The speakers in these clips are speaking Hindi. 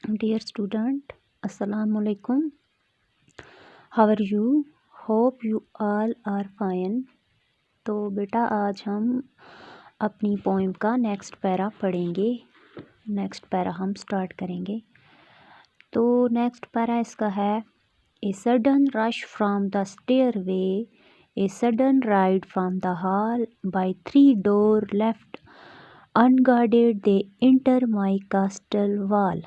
Dear student, Assalamu alaikum. How are you? Hope you all are fine. तो बेटा आज हम अपनी पोइम का नेक्स्ट पैरा पढ़ेंगे। नेक्स्ट पैरा हम स्टार्ट करेंगे। तो नेक्स्ट पैरा इसका है a sudden rush from the stairway, a sudden raid from the hall, by 3 door left unguarded they enter my castle wall.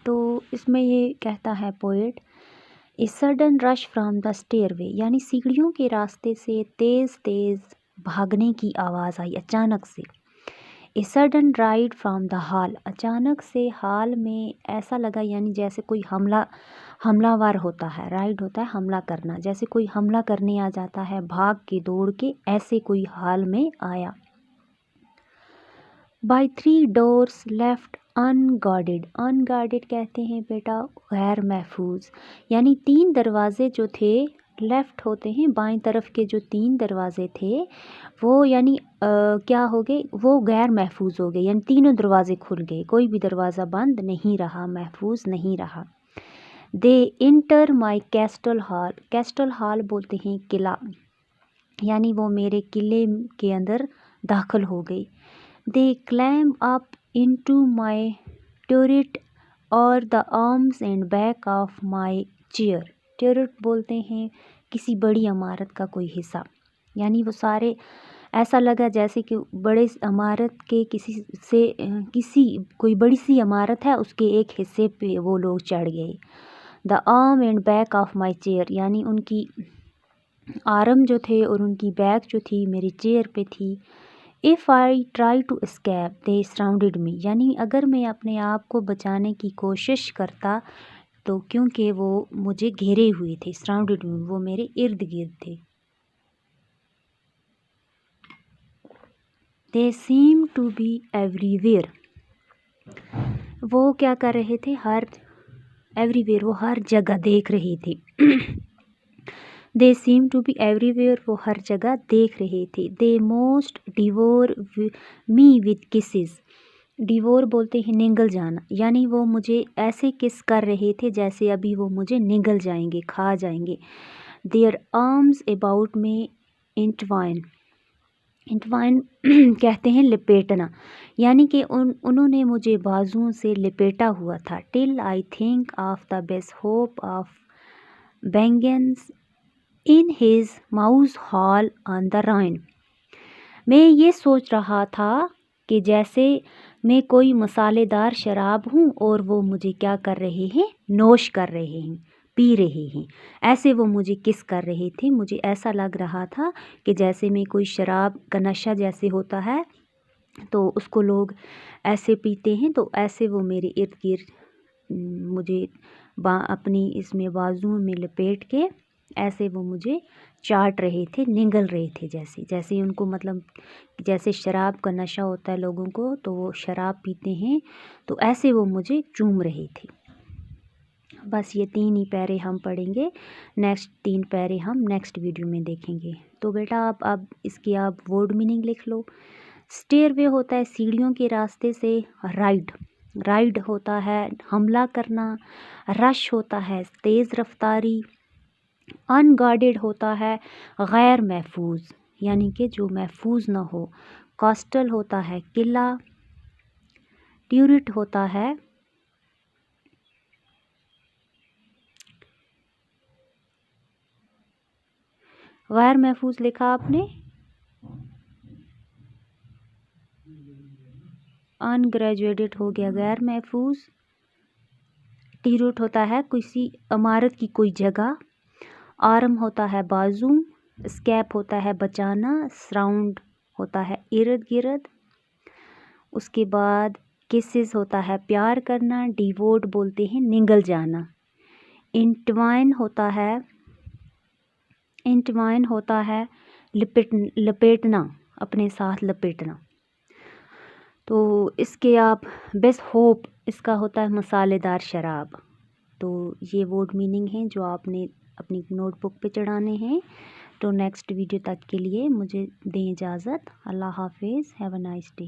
तो इसमें ये कहता है poet, a sudden rush from the stairway, यानी सीढ़ियों के रास्ते से तेज़ तेज़ भागने की आवाज़ आई अचानक से। ए sudden raid from the hall, अचानक से हाल में ऐसा लगा, यानी जैसे कोई हमलावर होता है। राइड होता है हमला करना, जैसे कोई हमला करने आ जाता है भाग के दौड़ के, ऐसे कोई हाल में आया। By 3 doors left unguarded, unguarded कहते हैं बेटा गैर महफूज, यानी 3 दरवाज़े जो थे लेफ़्ट होते हैं, बाएं तरफ के जो 3 दरवाज़े थे वो यानी क्या हो गए, वो गैर महफूज हो गए, यानी तीनों दरवाज़े खुल गए, कोई भी दरवाज़ा बंद नहीं रहा, महफूज नहीं रहा। दे इंटर माई कैस्टल हॉल, कैस्टल हॉल बोलते हैं किला, यानी वो मेरे किले के अंदर दाखिल हो गई। They climb up into my turret or the arms and back of my chair. turret बोलते हैं किसी बड़ी इमारत का कोई हिस्सा, यानी वो सारे ऐसा लगा जैसे कि बड़े इमारत के किसी कोई बड़ी सी इमारत है, उसके एक हिस्से पे वो लोग चढ़ गए। The arm and back of my chair, यानी उनकी आर्म जो थे और उनकी बैक जो थी मेरी चेयर पे थी। If I try to escape they surrounded me, यानी अगर मैं अपने आप को बचाने की कोशिश करता तो क्योंकि वो मुझे घेरे हुए थे, सराउंडेड मी वो मेरे इर्द गिर्द थे। दे सीम टू बी एवरीवेयर, वो क्या कर रहे थे, एवरीवेयर वो हर जगह देख रहे थे। दे सीम टू बी एवरीवेयर, वो हर जगह देख रहे थे। They most devour me with kisses, devour बोलते हैं निगल जाना, यानी वो मुझे ऐसे किस कर रहे थे जैसे अभी वो मुझे निगल जाएंगे, खा जाएंगे। देयर आर्म्स अबाउट में इंटवाइन, इंटवाइन कहते हैं लिपेटना, यानी कि उन्होंने मुझे बाजुओं से लिपेटा हुआ था। Till I think of the best hope of vengeance in his mouse hall on the Rhine, मैं ये सोच रहा था कि जैसे मैं कोई मसालेदार शराब हूँ और वो मुझे क्या कर रहे हैं, नोश कर रहे हैं, पी रहे हैं, ऐसे वो मुझे किस कर रहे थे। मुझे ऐसा लग रहा था कि जैसे मैं कोई शराब का नशा जैसे होता है तो उसको लोग ऐसे पीते हैं, तो ऐसे वो मेरे इर्द गिर्द मुझे अपनी इसमें बाजुओं में लपेट के ऐसे वो मुझे चाट रहे थे, निगल रहे थे, जैसे उनको मतलब जैसे शराब का नशा होता है लोगों को, तो वो शराब पीते हैं, तो ऐसे वो मुझे चूम रहे थे। बस ये 3 ही पैरे हम पढ़ेंगे, नेक्स्ट 3 पैरे हम नेक्स्ट वीडियो में देखेंगे। तो बेटा आप इसकी आप वर्ड मीनिंग लिख लो। स्टेयरवे होता है सीढ़ियों के रास्ते से, राइड होता है हमला करना, रश होता है तेज़ रफ्तारी, अनगार्डेड होता है गैर महफूज, यानी कि जो महफूज ना हो, कास्टल होता है किला, ट्यूरिट होता है गैर महफूज, लिखा आपने अनग्रेजुएटेड हो गया गैर महफूज। ट्यूरिट होता है किसी इमारत की कोई जगह, आर्म होता है बाजू, स्कैप होता है बचाना, सराउंड होता है इर्द गिर्द, उसके बाद किसेस होता है प्यार करना, डिवोट बोलते हैं निगल जाना, इंटवाइन होता है लपेटना, अपने साथ लपेटना। तो इसके आप बेस्ट होप, इसका होता है मसालेदार शराब। तो ये वर्ड मीनिंग हैं जो आपने अपनी नोटबुक पे चढ़ाने हैं। तो नेक्स्ट वीडियो तक के लिए मुझे दें इजाज़त। अल्लाह हाफिज़, हैव अ नाइस डे।